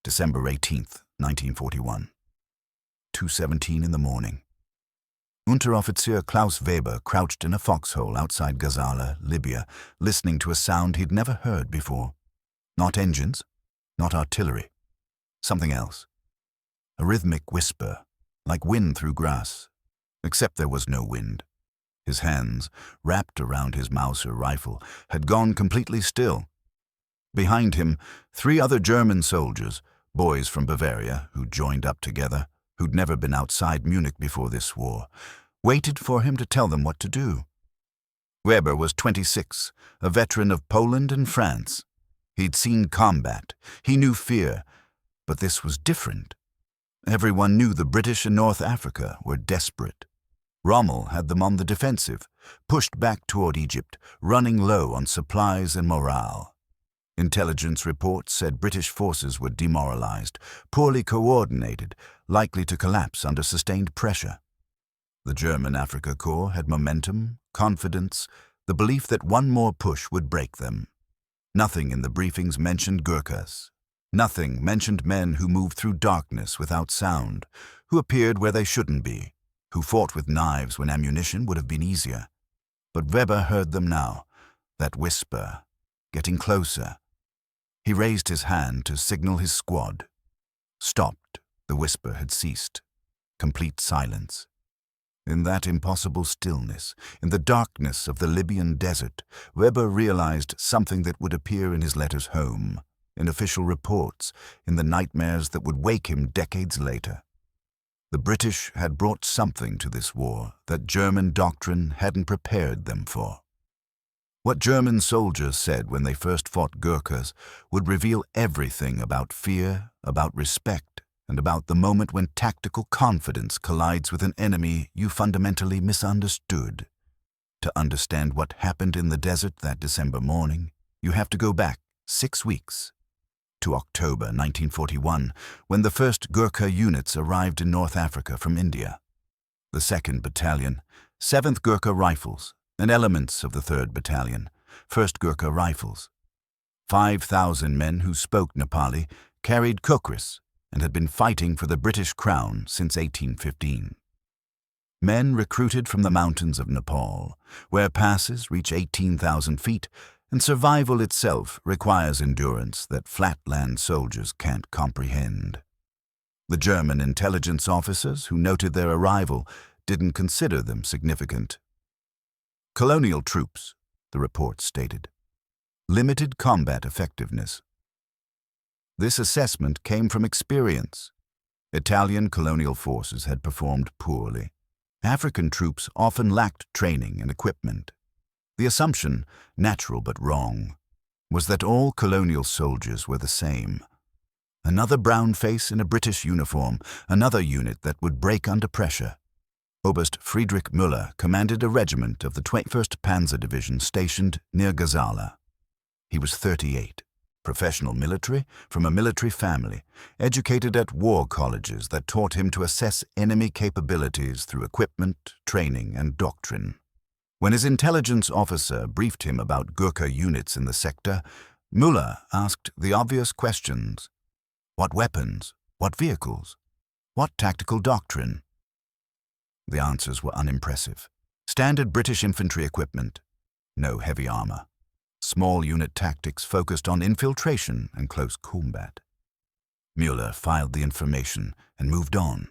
December 18th, 1941. 2:17 in the morning. Unteroffizier Klaus Weber crouched in a foxhole outside Gazala, Libya, listening to a sound he'd never heard before. Not engines, not artillery. Something else. A rhythmic whisper, like wind through grass. Except there was no wind. His hands, wrapped around his Mauser rifle, had gone completely still. Behind him, 3 other German soldiers, boys from Bavaria who'd joined up together, who'd never been outside Munich before this war, waited for him to tell them what to do. Weber was 26, a veteran of Poland and France. He'd seen combat, he knew fear, but this was different. Everyone knew the British in North Africa were desperate. Rommel had them on the defensive, pushed back toward Egypt, running low on supplies and morale. Intelligence reports said British forces were demoralized, poorly coordinated, likely to collapse under sustained pressure. The German Africa Corps had momentum, confidence, the belief that one more push would break them. Nothing in the briefings mentioned Gurkhas. Nothing mentioned men who moved through darkness without sound, who appeared where they shouldn't be, who fought with knives when ammunition would have been easier. But Weber heard them now, that whisper, getting closer. He raised his hand to signal his squad. Stopped, the whisper had ceased. Complete silence. In that impossible stillness, in the darkness of the Libyan desert, Weber realized something that would appear in his letters home, in official reports, in the nightmares that would wake him decades later. The British had brought something to this war that German doctrine hadn't prepared them for. What German soldiers said when they first fought Gurkhas would reveal everything about fear, about respect, and about the moment when tactical confidence collides with an enemy you fundamentally misunderstood. To understand what happened in the desert that December morning, you have to go back 6 weeks. To October 1941, when the first Gurkha units arrived in North Africa from India. The 2nd Battalion, 7th Gurkha Rifles, and elements of the 3rd Battalion, 1st Gurkha Rifles. 5,000 men who spoke Nepali, carried kukris, and had been fighting for the British Crown since 1815. Men recruited from the mountains of Nepal, where passes reach 18,000 feet, and survival itself requires endurance that flatland soldiers can't comprehend. The German intelligence officers who noted their arrival didn't consider them significant. Colonial troops, the report stated. Limited combat effectiveness. This assessment came from experience. Italian colonial forces had performed poorly. African troops often lacked training and equipment. The assumption, natural but wrong, was that all colonial soldiers were the same. Another brown face in a British uniform, another unit that would break under pressure. Oberst Friedrich Müller commanded a regiment of the 21st Panzer Division stationed near Gazala. He was 38, professional military, from a military family, educated at war colleges that taught him to assess enemy capabilities through equipment, training, and doctrine. When his intelligence officer briefed him about Gurkha units in the sector, Müller asked the obvious questions. What weapons? What vehicles? What tactical doctrine? The answers were unimpressive. Standard British infantry equipment. No heavy armor. Small unit tactics focused on infiltration and close combat. Müller filed the information and moved on.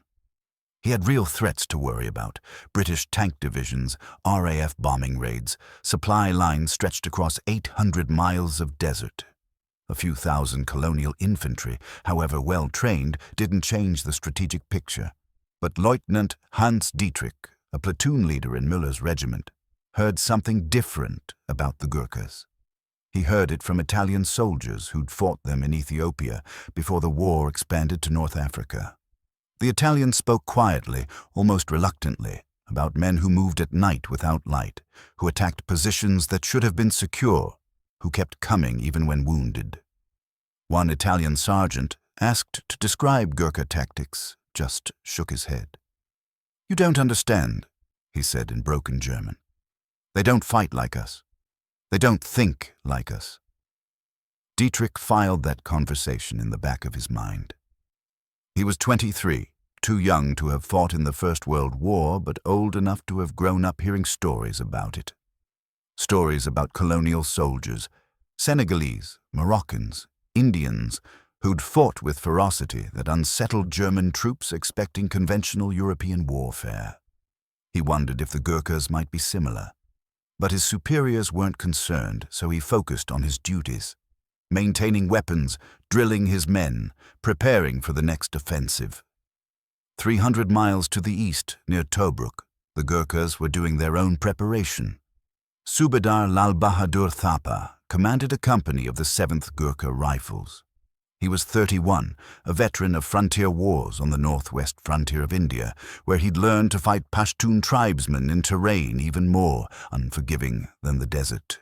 He had real threats to worry about: British tank divisions, RAF bombing raids, supply lines stretched across 800 miles of desert. A few thousand colonial infantry, however well trained, didn't change the strategic picture. But Lieutenant Hans Dietrich, a platoon leader in Müller's regiment, heard something different about the Gurkhas. He heard it from Italian soldiers who'd fought them in Ethiopia before the war expanded to North Africa. The Italians spoke quietly, almost reluctantly, about men who moved at night without light, who attacked positions that should have been secure, who kept coming even when wounded. One Italian sergeant, asked to describe Gurkha tactics, just shook his head. "You don't understand," he said in broken German. "They don't fight like us. They don't think like us." Dietrich filed that conversation in the back of his mind. He was 23, too young to have fought in the First World War, but old enough to have grown up hearing stories about it. Stories about colonial soldiers, Senegalese, Moroccans, Indians, who'd fought with ferocity that unsettled German troops expecting conventional European warfare. He wondered if the Gurkhas might be similar. But his superiors weren't concerned, so he focused on his duties, maintaining weapons, drilling his men, preparing for the next offensive. 300 miles to the east, near Tobruk, the Gurkhas were doing their own preparation. Subedar Lal Bahadur Thapa commanded a company of the 7th Gurkha Rifles. He was 31, a veteran of frontier wars on the northwest frontier of India, where he'd learned to fight Pashtun tribesmen in terrain even more unforgiving than the desert.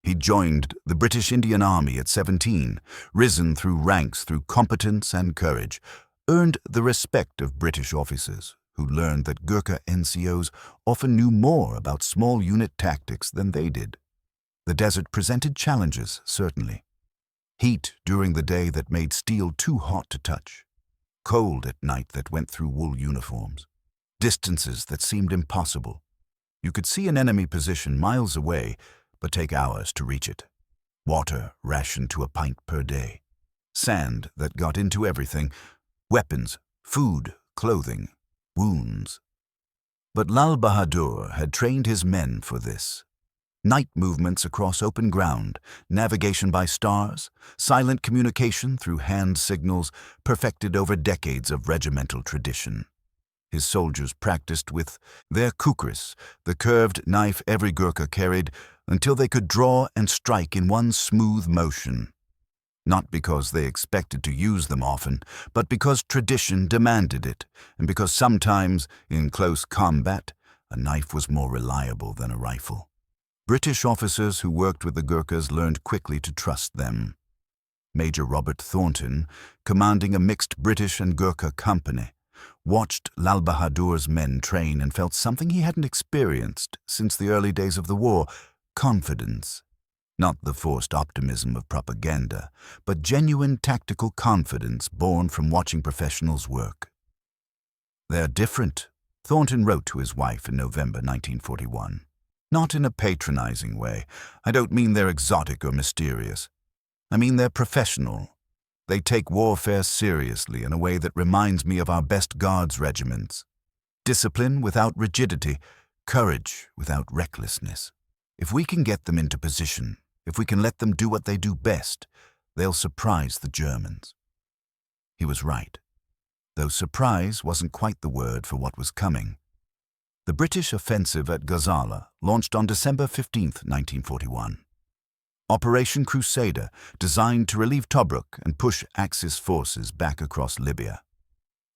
He joined the British Indian Army at 17, risen through ranks through competence and courage, earned the respect of British officers who learned that Gurkha NCOs often knew more about small unit tactics than they did. The desert presented challenges, certainly. Heat during the day that made steel too hot to touch. Cold at night that went through wool uniforms. Distances that seemed impossible. You could see an enemy position miles away, but take hours to reach it. Water rationed to a pint per day. Sand that got into everything. Weapons, food, clothing, wounds. But Lal Bahadur had trained his men for this. Night movements across open ground, navigation by stars, silent communication through hand signals perfected over decades of regimental tradition. His soldiers practiced with their kukris, the curved knife every Gurkha carried, until they could draw and strike in one smooth motion. Not because they expected to use them often, but because tradition demanded it, and because sometimes, in close combat, a knife was more reliable than a rifle. British officers who worked with the Gurkhas learned quickly to trust them. Major Robert Thornton, commanding a mixed British and Gurkha company, watched Lal Bahadur's men train and felt something he hadn't experienced since the early days of the war: confidence. Not the forced optimism of propaganda, but genuine tactical confidence born from watching professionals work. "They're different," Thornton wrote to his wife in November 1941. "Not in a patronizing way. I don't mean they're exotic or mysterious. I mean they're professional. They take warfare seriously in a way that reminds me of our best Guards regiments. Discipline without rigidity, courage without recklessness. If we can get them into position, if we can let them do what they do best, they'll surprise the Germans." He was right, though surprise wasn't quite the word for what was coming. The British offensive at Gazala launched on December 15, 1941. Operation Crusader, designed to relieve Tobruk and push Axis forces back across Libya.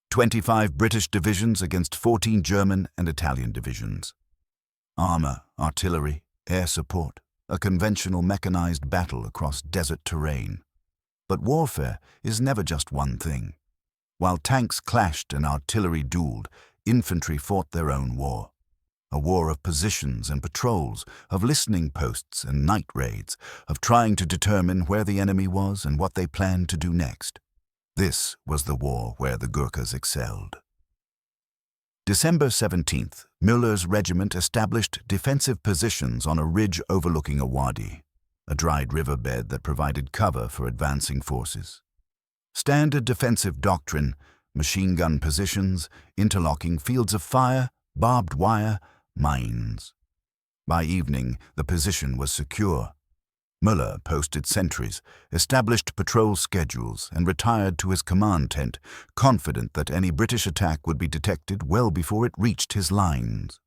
25 British divisions against 14 German and Italian divisions. Armor, artillery, air support, a conventional mechanized battle across desert terrain. But warfare is never just one thing. While tanks clashed and artillery dueled, infantry fought their own war. A war of positions and patrols, of listening posts and night raids, of trying to determine where the enemy was and what they planned to do next. This was the war where the Gurkhas excelled. December 17th, Müller's regiment established defensive positions on a ridge overlooking a wadi, a dried riverbed that provided cover for advancing forces. Standard defensive doctrine: machine gun positions, interlocking fields of fire, barbed wire, mines. By evening, the position was secure. Müller posted sentries, established patrol schedules, and retired to his command tent, confident that any British attack would be detected well before it reached his lines.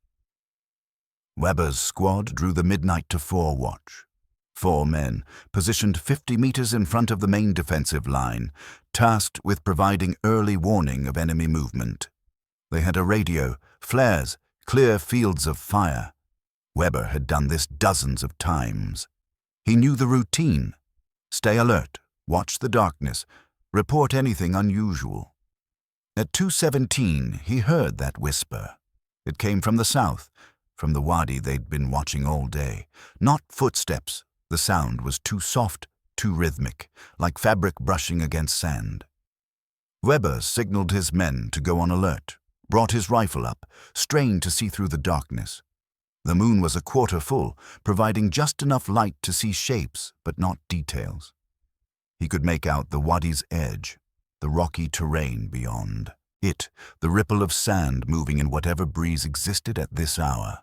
Weber's squad drew the midnight to 4 watch. 4 men, positioned 50 meters in front of the main defensive line, tasked with providing early warning of enemy movement. They had a radio, flares, clear fields of fire. Weber had done this dozens of times. He knew the routine: stay alert, watch the darkness, report anything unusual. At 2:17, he heard that whisper. It came from the south, from the wadi they'd been watching all day. Not footsteps. The sound was too soft, too rhythmic, like fabric brushing against sand. Weber signaled his men to go on alert, brought his rifle up, strained to see through the darkness. The moon was a quarter full, providing just enough light to see shapes, but not details. He could make out the wadi's edge, the rocky terrain beyond. The ripple of sand moving in whatever breeze existed at this hour.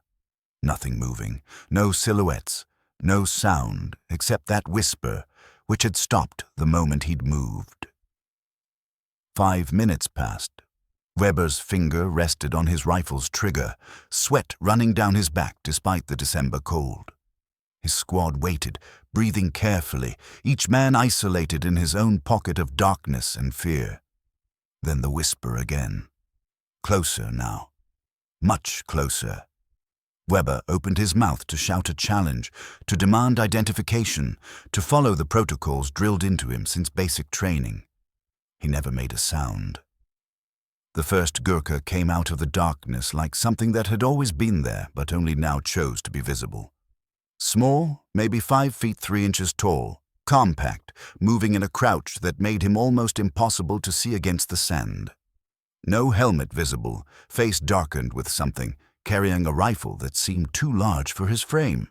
Nothing moving, no silhouettes, no sound except that whisper, which had stopped the moment he'd moved. 5 minutes passed. Weber's finger rested on his rifle's trigger, sweat running down his back despite the December cold. His squad waited, breathing carefully, each man isolated in his own pocket of darkness and fear. Then the whisper again. Closer now. Much closer. Weber opened his mouth to shout a challenge, to demand identification, to follow the protocols drilled into him since basic training. He never made a sound. The first Gurkha came out of the darkness like something that had always been there but only now chose to be visible. Small, maybe 5 feet 3 inches tall, compact, moving in a crouch that made him almost impossible to see against the sand. No helmet visible, face darkened with something, carrying a rifle that seemed too large for his frame.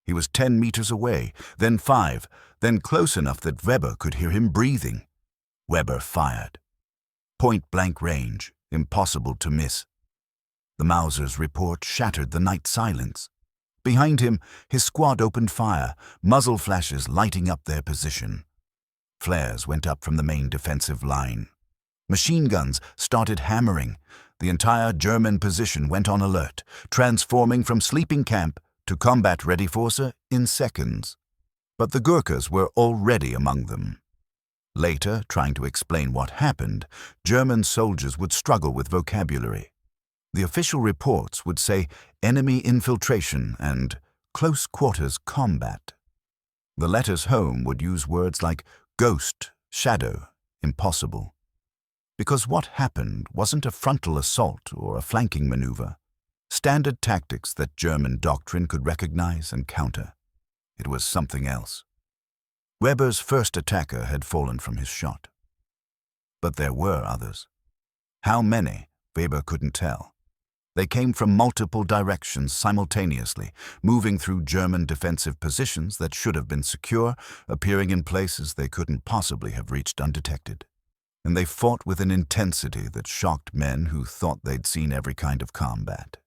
He was 10 meters away, then 5, then close enough that Weber could hear him breathing. Weber fired. Point-blank range, impossible to miss. The Mauser's report shattered the night silence. Behind him, his squad opened fire, muzzle flashes lighting up their position. Flares went up from the main defensive line. Machine guns started hammering. The entire German position went on alert, transforming from sleeping camp to combat-ready force in seconds. But the Gurkhas were already among them. Later, trying to explain what happened, German soldiers would struggle with vocabulary. The official reports would say enemy infiltration and close-quarters combat. The letters home would use words like ghost, shadow, impossible. Because what happened wasn't a frontal assault or a flanking maneuver, standard tactics that German doctrine could recognize and counter. It was something else. Weber's first attacker had fallen from his shot. But there were others. How many, Weber couldn't tell. They came from multiple directions simultaneously, moving through German defensive positions that should have been secure, appearing in places they couldn't possibly have reached undetected. And they fought with an intensity that shocked men who thought they'd seen every kind of combat.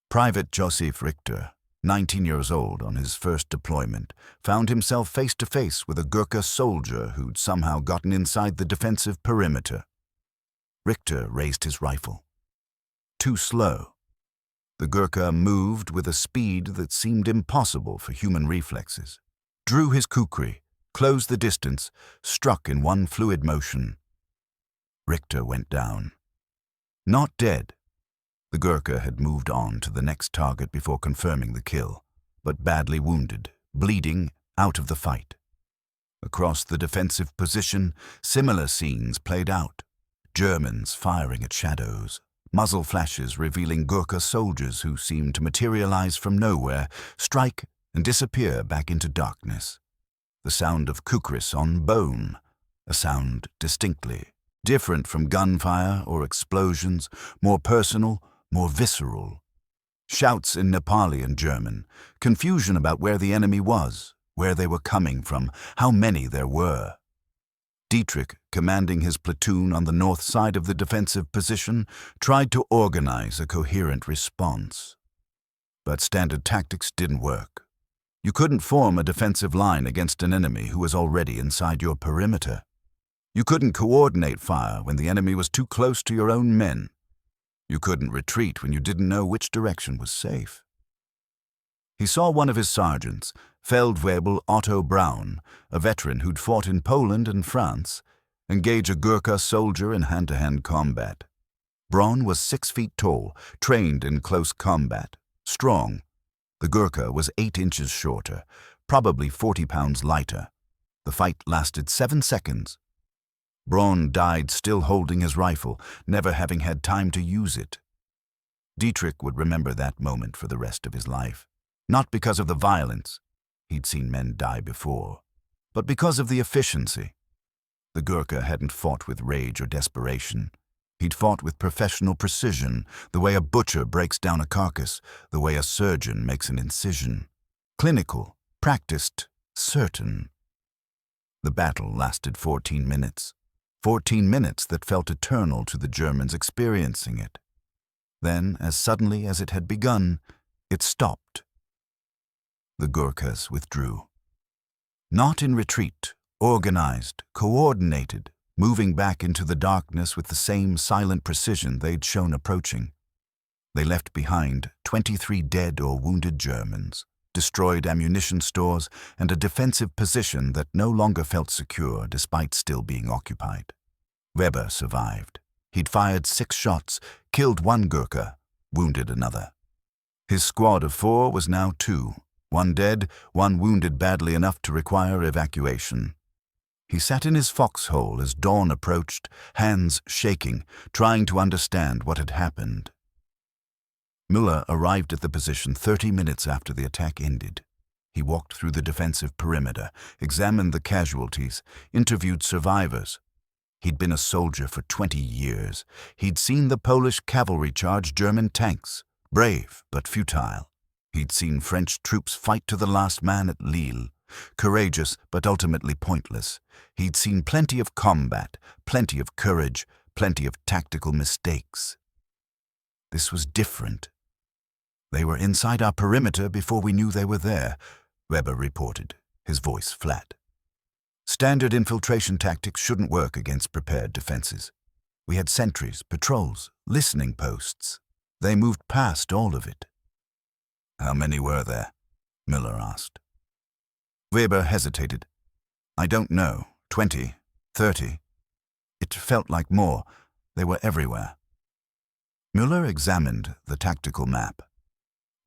Private Joseph Richter, 19 years old on his first deployment, found himself face to face with a Gurkha soldier who'd somehow gotten inside the defensive perimeter. Richter raised his rifle. Too slow. The Gurkha moved with a speed that seemed impossible for human reflexes, drew his kukris, closed the distance, struck in one fluid motion. Richter went down. Not dead. The Gurkha had moved on to the next target before confirming the kill, but badly wounded, bleeding, out of the fight. Across the defensive position, similar scenes played out. Germans firing at shadows, muzzle flashes revealing Gurkha soldiers who seemed to materialize from nowhere, strike and disappear back into darkness. The sound of kukris on bone, a sound distinctly different from gunfire or explosions, more personal, more visceral. Shouts in Nepali and German, confusion about where the enemy was, where they were coming from, how many there were. Dietrich, commanding his platoon on the north side of the defensive position, tried to organize a coherent response. But standard tactics didn't work. You couldn't form a defensive line against an enemy who was already inside your perimeter. You couldn't coordinate fire when the enemy was too close to your own men. You couldn't retreat when you didn't know which direction was safe. He saw one of his sergeants, Feldwebel Otto Braun, a veteran who'd fought in Poland and France, engage a Gurkha soldier in hand-to-hand combat. Braun was 6 feet tall, trained in close combat, strong. The Gurkha was 8 inches shorter, probably 40 pounds lighter. The fight lasted 7 seconds. Braun died still holding his rifle, never having had time to use it. Dietrich would remember that moment for the rest of his life, not because of the violence. He'd seen men die before, but because of the efficiency. The Gurkha hadn't fought with rage or desperation. He'd fought with professional precision, the way a butcher breaks down a carcass, the way a surgeon makes an incision. Clinical, practiced, certain. The battle lasted 14 minutes. 14 minutes that felt eternal to the Germans experiencing it. Then, as suddenly as it had begun, it stopped. The Gurkhas withdrew. Not in retreat, organized, coordinated, moving back into the darkness with the same silent precision they'd shown approaching. They left behind 23 dead or wounded Germans, destroyed ammunition stores, and a defensive position that no longer felt secure despite still being occupied. Weber survived. He'd fired 6 shots, killed 1 Gurkha, wounded another. His squad of 4 was now 2, 1 dead, 1 wounded badly enough to require evacuation. He sat in his foxhole as dawn approached, hands shaking, trying to understand what had happened. Müller arrived at the position 30 minutes after the attack ended. He walked through the defensive perimeter, examined the casualties, interviewed survivors. He'd been a soldier for 20 years. He'd seen the Polish cavalry charge German tanks, brave but futile. He'd seen French troops fight to the last man at Lille, courageous but ultimately pointless. He'd seen plenty of combat, plenty of courage, plenty of tactical mistakes. This was different. They were inside our perimeter before we knew they were there, Weber reported, his voice flat. Standard infiltration tactics shouldn't work against prepared defenses. We had sentries, patrols, listening posts. They moved past all of it. How many were there? Müller asked. Weber hesitated. I don't know, 20, 30. It felt like more. They were everywhere. Müller examined the tactical map.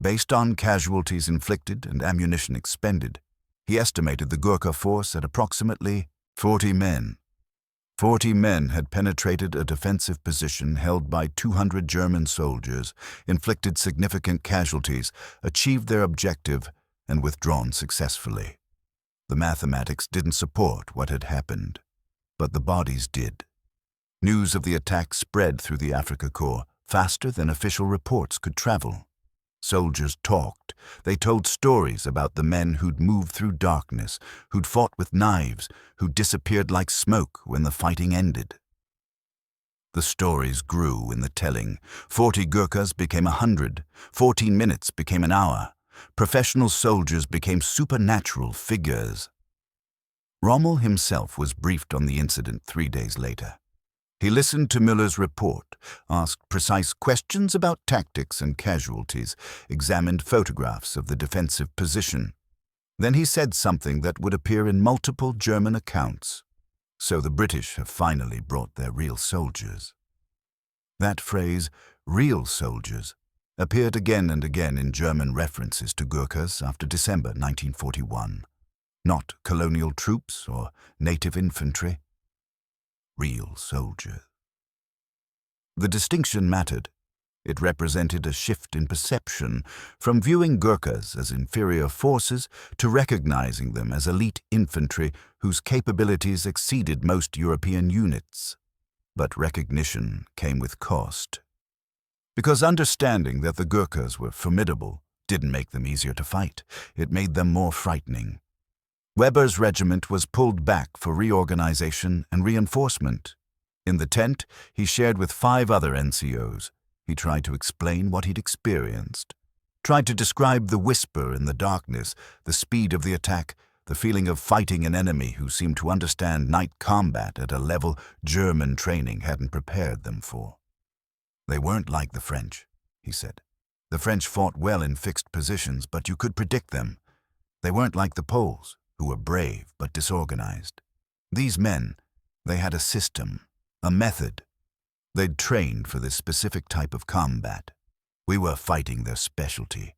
Based on casualties inflicted and ammunition expended, he estimated the Gurkha force at approximately 40 men. 40 men had penetrated a defensive position held by 200 German soldiers, inflicted significant casualties, achieved their objective, and withdrawn successfully. The mathematics didn't support what had happened, but the bodies did. News of the attack spread through the Afrika Korps faster than official reports could travel. Soldiers talked. They told stories about the men who'd moved through darkness, who'd fought with knives, who'd disappeared like smoke when the fighting ended. The stories grew in the telling. 40 Gurkhas became 100. 14 minutes became an hour. Professional soldiers became supernatural figures. Rommel himself was briefed on the incident 3 days later. He listened to Müller's report, asked precise questions about tactics and casualties, examined photographs of the defensive position. Then he said something that would appear in multiple German accounts. So the British have finally brought their real soldiers. That phrase, real soldiers, appeared again and again in German references to Gurkhas after December 1941. Not colonial troops or native infantry. Real soldiers. The distinction mattered. It represented a shift in perception from viewing Gurkhas as inferior forces to recognizing them as elite infantry whose capabilities exceeded most European units. But recognition came with cost. Because understanding that the Gurkhas were formidable didn't make them easier to fight. It made them more frightening. Weber's regiment was pulled back for reorganization and reinforcement. In the tent, he shared with 5 other NCOs. He tried to explain what he'd experienced, tried to describe the whisper in the darkness, the speed of the attack, the feeling of fighting an enemy who seemed to understand night combat at a level German training hadn't prepared them for. They weren't like the French, he said. The French fought well in fixed positions, but you could predict them. They weren't like the Poles, who were brave but disorganized. These men, they had a system, a method. They'd trained for this specific type of combat. We were fighting their specialty.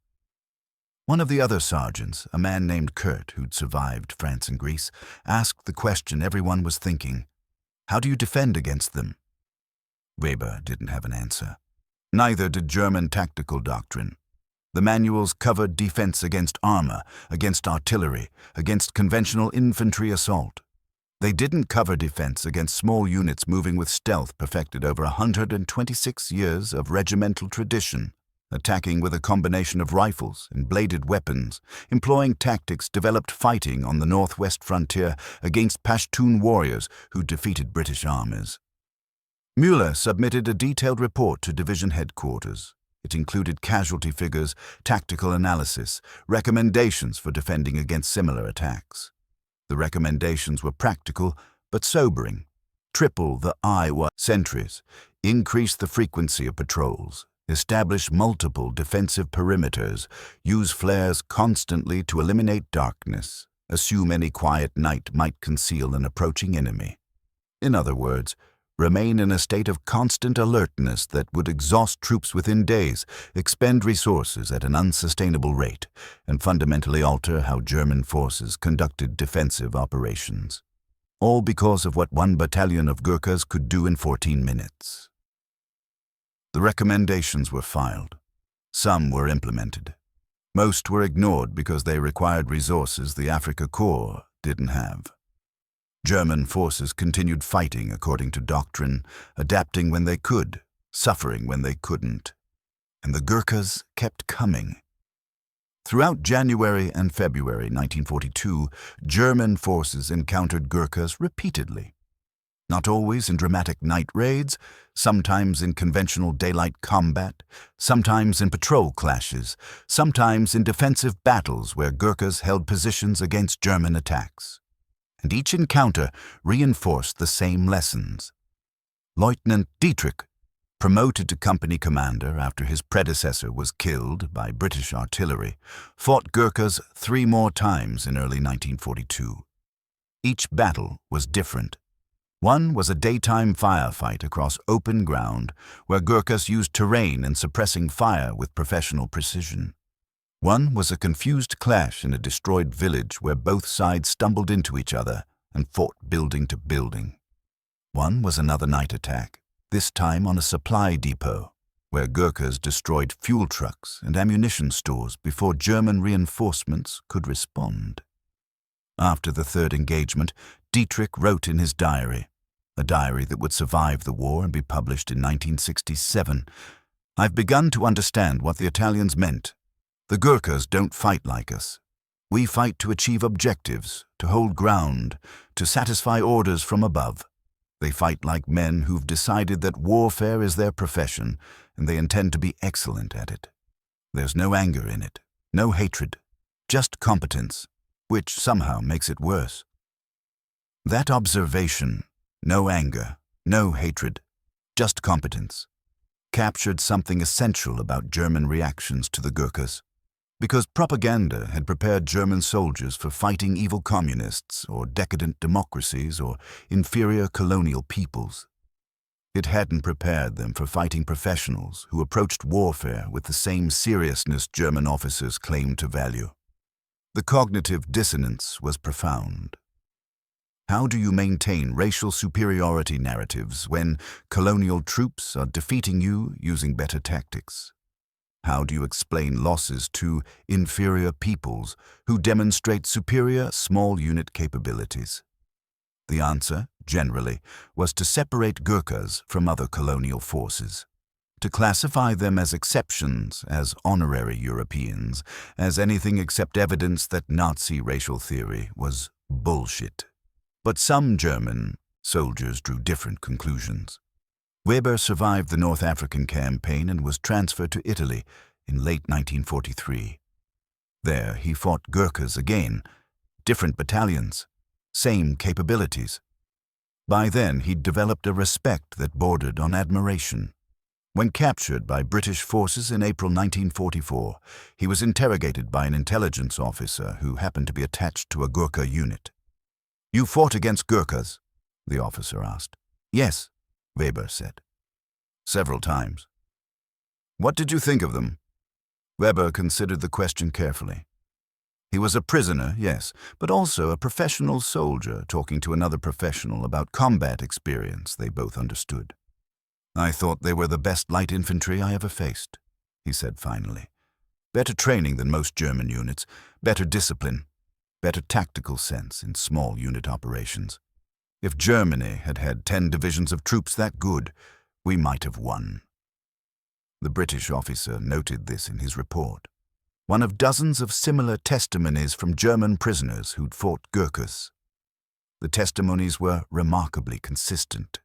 One of the other sergeants, a man named Kurt, who'd survived France and Greece, asked the question everyone was thinking. How do you defend against them? Weber didn't have an answer. Neither did German tactical doctrine. The manuals covered defense against armor, against artillery, against conventional infantry assault. They didn't cover defense against small units moving with stealth perfected over 126 years of regimental tradition, attacking with a combination of rifles and bladed weapons, employing tactics developed fighting on the northwest frontier against Pashtun warriors who defeated British armies. Mueller submitted a detailed report to division headquarters. It included casualty figures, tactical analysis, recommendations for defending against similar attacks. The recommendations were practical but sobering. Triple the Iowa sentries, increase the frequency of patrols, establish multiple defensive perimeters, use flares constantly to eliminate darkness, assume any quiet night might conceal an approaching enemy. In other words, remain in a state of constant alertness that would exhaust troops within days, expend resources at an unsustainable rate, and fundamentally alter how German forces conducted defensive operations. All because of what one battalion of Gurkhas could do in 14 minutes. The recommendations were filed. Some were implemented. Most were ignored because they required resources the Afrika Korps didn't have. German forces continued fighting according to doctrine, adapting when they could, suffering when they couldn't. And the Gurkhas kept coming. Throughout January and February 1942, German forces encountered Gurkhas repeatedly. Not always in dramatic night raids, sometimes in conventional daylight combat, sometimes in patrol clashes, sometimes in defensive battles where Gurkhas held positions against German attacks. And each encounter reinforced the same lessons. Lieutenant Dietrich, promoted to company commander after his predecessor was killed by British artillery, fought Gurkhas 3 more times in early 1942. Each battle was different. One was a daytime firefight across open ground where Gurkhas used terrain and suppressing fire with professional precision. One was a confused clash in a destroyed village where both sides stumbled into each other and fought building to building. One was another night attack, this time on a supply depot, where Gurkhas destroyed fuel trucks and ammunition stores before German reinforcements could respond. After the third engagement, Dietrich wrote in his diary, a diary that would survive the war and be published in 1967, "I've begun to understand what the Italians meant. The Gurkhas don't fight like us. We fight to achieve objectives, to hold ground, to satisfy orders from above. They fight like men who've decided that warfare is their profession, and they intend to be excellent at it. There's no anger in it, no hatred, just competence, which somehow makes it worse." That observation, no anger, no hatred, just competence, captured something essential about German reactions to the Gurkhas. Because propaganda had prepared German soldiers for fighting evil communists or decadent democracies or inferior colonial peoples. It hadn't prepared them for fighting professionals who approached warfare with the same seriousness German officers claimed to value. The cognitive dissonance was profound. How do you maintain racial superiority narratives when colonial troops are defeating you using better tactics? How do you explain losses to inferior peoples who demonstrate superior small unit capabilities? The answer, generally, was to separate Gurkhas from other colonial forces, to classify them as exceptions, as honorary Europeans, as anything except evidence that Nazi racial theory was bullshit. But some German soldiers drew different conclusions. Weber survived the North African campaign and was transferred to Italy in late 1943. There he fought Gurkhas again, different battalions, same capabilities. By then he'd developed a respect that bordered on admiration. When captured by British forces in April 1944, he was interrogated by an intelligence officer who happened to be attached to a Gurkha unit. "You fought against Gurkhas?" the officer asked. "Yes," Weber said. "Several times." "What did you think of them?" Weber considered the question carefully. He was a prisoner, yes, but also a professional soldier talking to another professional about combat experience they both understood. "I thought they were the best light infantry I ever faced," he said finally. Better training than most German units, better discipline, better tactical sense in small unit operations. If Germany had had 10 divisions of troops that good, we might have won. The British officer noted this in his report, one of dozens of similar testimonies from German prisoners who'd fought Gurkhas. The testimonies were remarkably consistent.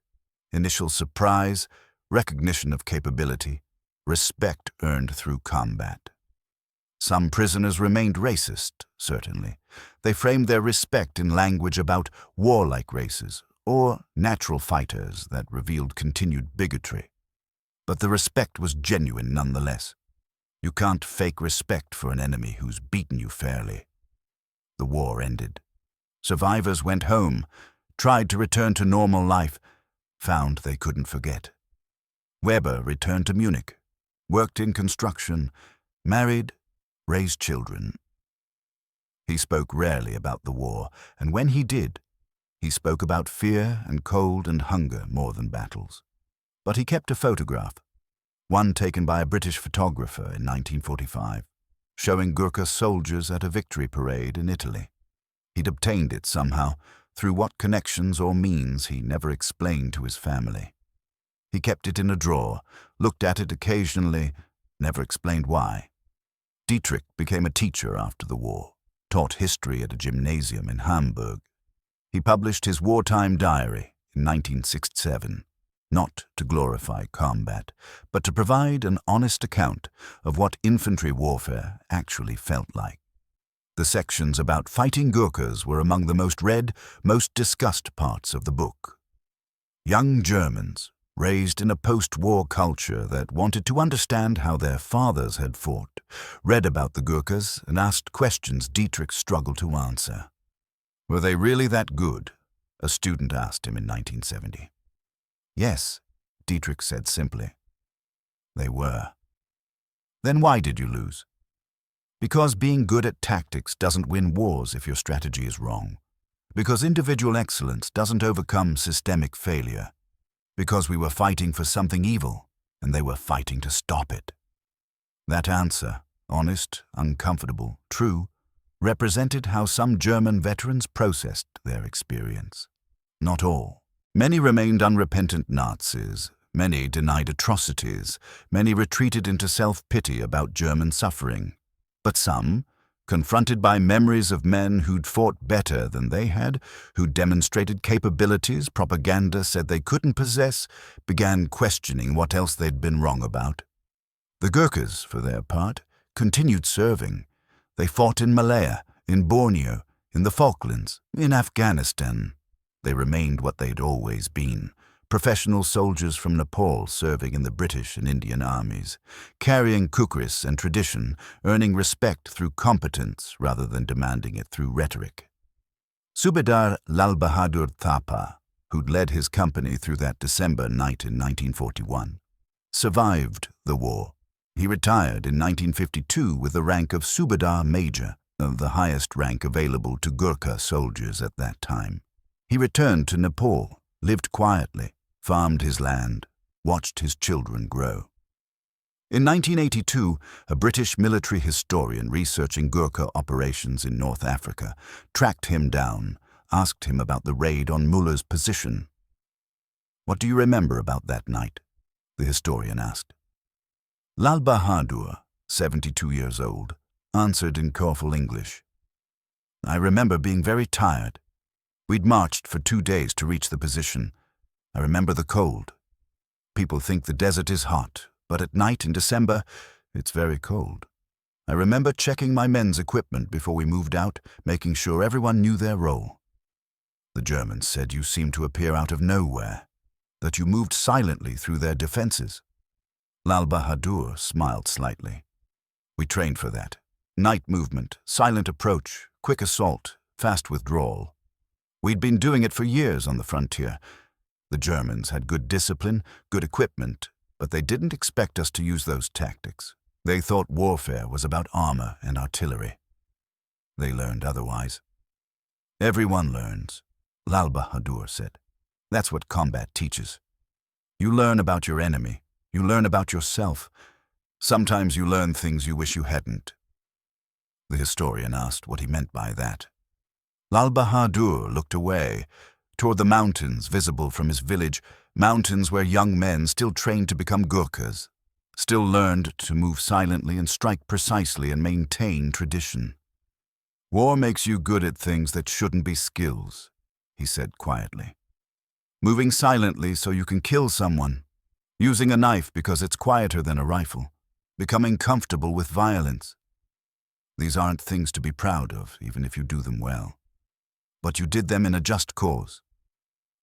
Initial surprise, recognition of capability, respect earned through combat. Some prisoners remained racist, certainly. They framed their respect in language about warlike races or natural fighters that revealed continued bigotry. But the respect was genuine nonetheless. You can't fake respect for an enemy who's beaten you fairly. The war ended. Survivors went home, tried to return to normal life, found they couldn't forget. Weber returned to Munich, worked in construction, married, raised children. He spoke rarely about the war, and when he did, he spoke about fear and cold and hunger more than battles. But he kept a photograph, one taken by a British photographer in 1945, showing Gurkha soldiers at a victory parade in Italy. He'd obtained it somehow, through what connections or means he never explained to his family. He kept it in a drawer, looked at it occasionally, never explained why. Dietrich became a teacher after the war, taught history at a gymnasium in Hamburg. He published his wartime diary in 1967, not to glorify combat, but to provide an honest account of what infantry warfare actually felt like. The sections about fighting Gurkhas were among the most read, most discussed parts of the book. Young Germans, raised in a post-war culture that wanted to understand how their fathers had fought, read about the Gurkhas and asked questions Dietrich struggled to answer. Were they really that good? A student asked him in 1970. Yes, Dietrich said simply. They were. Then why did you lose? Because being good at tactics doesn't win wars if your strategy is wrong. Because individual excellence doesn't overcome systemic failure. Because we were fighting for something evil, and they were fighting to stop it. That answer, honest, uncomfortable, true, represented how some German veterans processed their experience. Not all. Many remained unrepentant Nazis. Many denied atrocities. Many retreated into self-pity about German suffering. But some, confronted by memories of men who'd fought better than they had, who'd demonstrated capabilities propaganda said they couldn't possess, began questioning what else they'd been wrong about. The Gurkhas, for their part, continued serving. They fought in Malaya, in Borneo, in the Falklands, in Afghanistan. They remained what they'd always been, professional soldiers from Nepal serving in the British and Indian armies, carrying kukris and tradition, earning respect through competence rather than demanding it through rhetoric. Subedar Lal Bahadur Thapa, who'd led his company through that December night in 1941, survived the war. He retired in 1952 with the rank of Subedar Major, the highest rank available to Gurkha soldiers at that time. He returned to Nepal, lived quietly, farmed his land, watched his children grow. In 1982, a British military historian researching Gurkha operations in North Africa tracked him down, asked him about the raid on Muller's position. "What do you remember about that night?" the historian asked. Lal Bahadur, 72 years old, answered in careful English. "I remember being very tired. We'd marched for 2 days to reach the position. I remember the cold. People think the desert is hot, but at night in December, it's very cold. I remember checking my men's equipment before we moved out, making sure everyone knew their role. The Germans said you seemed to appear out of nowhere, that you moved silently through their defenses." Lal Bahadur smiled slightly. "We trained for that. Night movement, silent approach, quick assault, fast withdrawal. We'd been doing it for years on the frontier. The Germans had good discipline, good equipment, but they didn't expect us to use those tactics. They thought warfare was about armor and artillery. They learned otherwise." "Everyone learns," Lal Bahadur said. "That's what combat teaches. You learn about your enemy. You learn about yourself. Sometimes you learn things you wish you hadn't. The historian asked what he meant by that. Lal Bahadur looked away, toward the mountains visible from his village, mountains where young men still trained to become Gurkhas, still learned to move silently and strike precisely and maintain tradition. War makes you good at things that shouldn't be skills, he said quietly. Moving silently so you can kill someone, using a knife because it's quieter than a rifle, becoming comfortable with violence. These aren't things to be proud of, even if you do them well. But you did them in a just cause.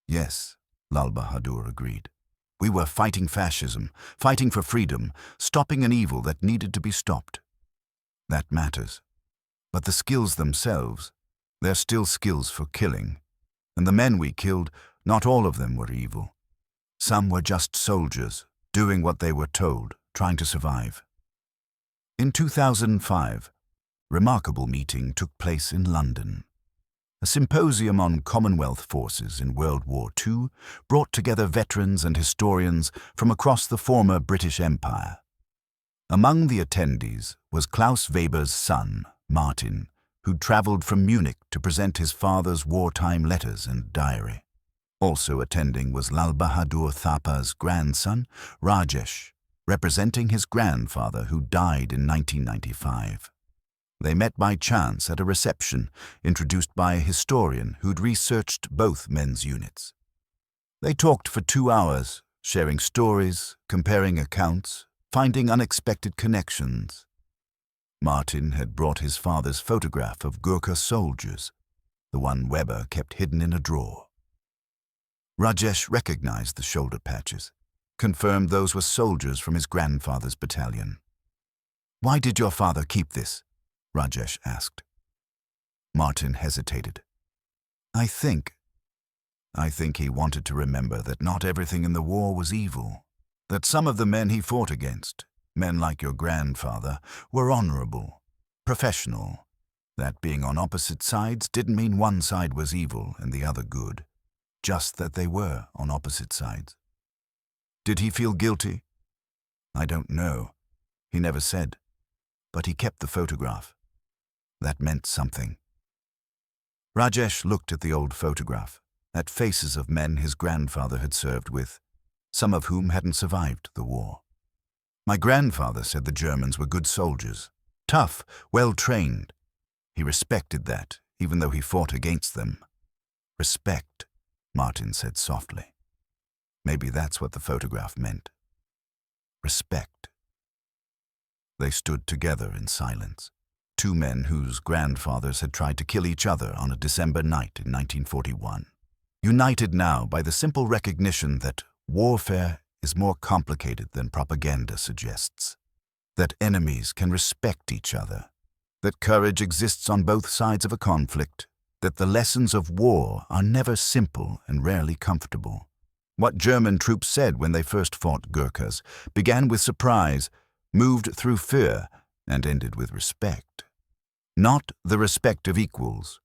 Yes, Lal Bahadur agreed. We were fighting fascism, fighting for freedom, stopping an evil that needed to be stopped. That matters. But the skills themselves, they're still skills for killing. And the men we killed, not all of them were evil. Some were just soldiers, doing what they were told, trying to survive. In 2005, a remarkable meeting took place in London. A symposium on Commonwealth forces in World War II brought together veterans and historians from across the former British Empire. Among the attendees was Klaus Weber's son, Martin, who'd travelled from Munich to present his father's wartime letters and diary. Also attending was Lal Bahadur Thapa's grandson, Rajesh, representing his grandfather who died in 1995. They met by chance at a reception introduced by a historian who'd researched both men's units. They talked for 2 hours, sharing stories, comparing accounts, finding unexpected connections. Martin had brought his father's photograph of Gurkha soldiers, the one Weber kept hidden in a drawer. Rajesh recognized the shoulder patches, confirmed those were soldiers from his grandfather's battalion. "Why did your father keep this?" Rajesh asked. Martin hesitated. I think he wanted to remember that not everything in the war was evil, that some of the men he fought against, men like your grandfather, were honorable, professional, that being on opposite sides didn't mean one side was evil and the other good, just that they were on opposite sides. Did he feel guilty? I don't know. He never said, but he kept the photograph. That meant something. Rajesh looked at the old photograph, at faces of men his grandfather had served with, some of whom hadn't survived the war. My grandfather said the Germans were good soldiers, tough, well-trained. He respected that, even though he fought against them. Respect, Martin said softly. Maybe that's what the photograph meant. Respect. They stood together in silence. Two men whose grandfathers had tried to kill each other on a December night in 1941. United now by the simple recognition that warfare is more complicated than propaganda suggests. That enemies can respect each other. That courage exists on both sides of a conflict. That the lessons of war are never simple and rarely comfortable. What German troops said when they first fought Gurkhas began with surprise, moved through fear, and ended with respect. Not the respect of equals.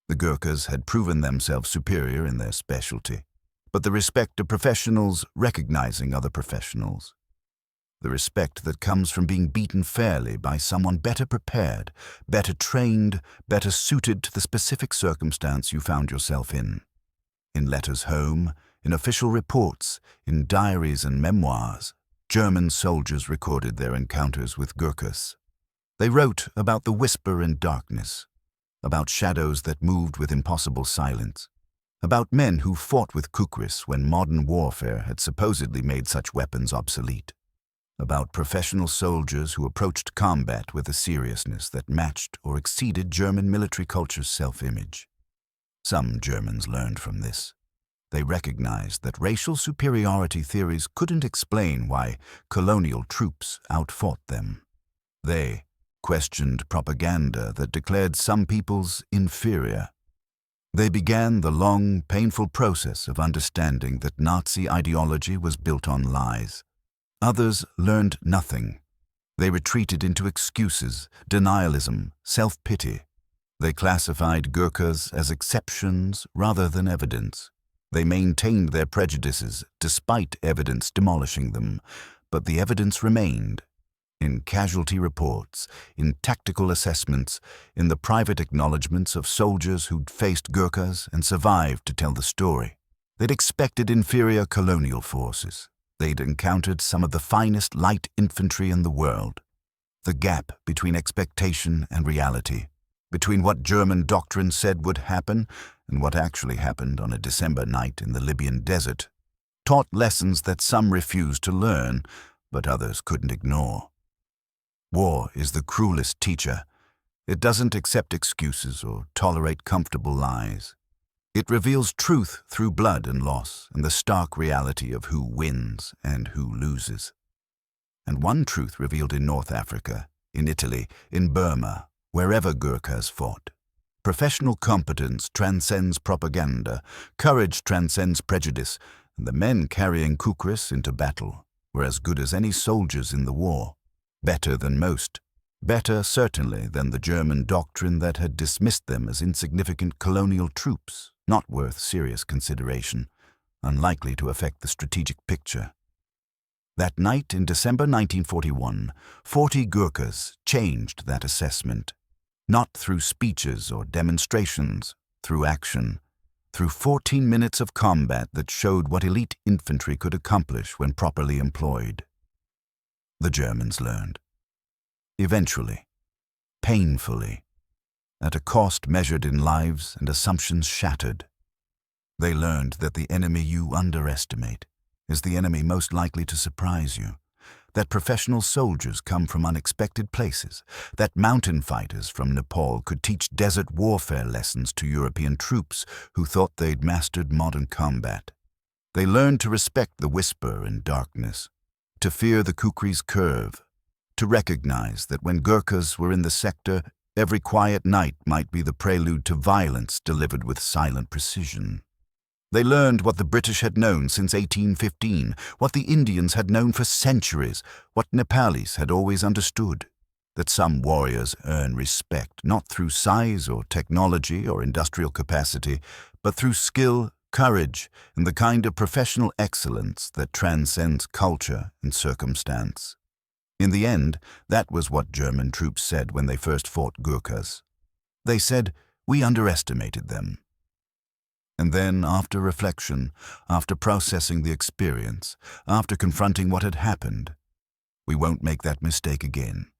The Gurkhas had proven themselves superior in their specialty, but the respect of professionals recognizing other professionals. The respect that comes from being beaten fairly by someone better prepared, better trained, better suited to the specific circumstance you found yourself in. In letters home, in official reports, in diaries and memoirs, German soldiers recorded their encounters with Gurkhas. They wrote about the whisper in darkness, about shadows that moved with impossible silence, about men who fought with kukris when modern warfare had supposedly made such weapons obsolete, about professional soldiers who approached combat with a seriousness that matched or exceeded German military culture's self-image. Some Germans learned from this. They recognized that racial superiority theories couldn't explain why colonial troops outfought them. They questioned propaganda that declared some peoples inferior. They began the long, painful process of understanding that Nazi ideology was built on lies. Others learned nothing. They retreated into excuses, denialism, self-pity. They classified Gurkhas as exceptions rather than evidence. They maintained their prejudices despite evidence demolishing them, but the evidence remained. In casualty reports, in tactical assessments, in the private acknowledgements of soldiers who'd faced Gurkhas and survived to tell the story. They'd expected inferior colonial forces. They'd encountered some of the finest light infantry in the world. The gap between expectation and reality, between what German doctrine said would happen and what actually happened on a December night in the Libyan desert, taught lessons that some refused to learn, but others couldn't ignore. War is the cruelest teacher. It doesn't accept excuses or tolerate comfortable lies. It reveals truth through blood and loss and the stark reality of who wins and who loses. And one truth revealed in North Africa, in Italy, in Burma, wherever Gurkhas fought. Professional competence transcends propaganda, courage transcends prejudice, and the men carrying kukris into battle were as good as any soldiers in the war. Better than most. Better, certainly, than the German doctrine that had dismissed them as insignificant colonial troops, not worth serious consideration, unlikely to affect the strategic picture. That night in December 1941, 40 Gurkhas changed that assessment, not through speeches or demonstrations, through action, through 14 minutes of combat that showed what elite infantry could accomplish when properly employed. The Germans learned. Eventually, painfully, at a cost measured in lives and assumptions shattered. They learned that the enemy you underestimate is the enemy most likely to surprise you, that professional soldiers come from unexpected places, that mountain fighters from Nepal could teach desert warfare lessons to European troops who thought they'd mastered modern combat. They learned to respect the whisper in darkness, to fear the kukris curve, to recognize that when Gurkhas were in the sector, every quiet night might be the prelude to violence delivered with silent precision. They learned what the British had known since 1815, what the Indians had known for centuries, what Nepalis had always understood, that some warriors earn respect not through size or technology or industrial capacity, but through skill, courage, and the kind of professional excellence that transcends culture and circumstance. In the end, that was what German troops said when they first fought Gurkhas. They said, "We underestimated them." And then, after reflection, after processing the experience, after confronting what had happened, "We won't make that mistake again."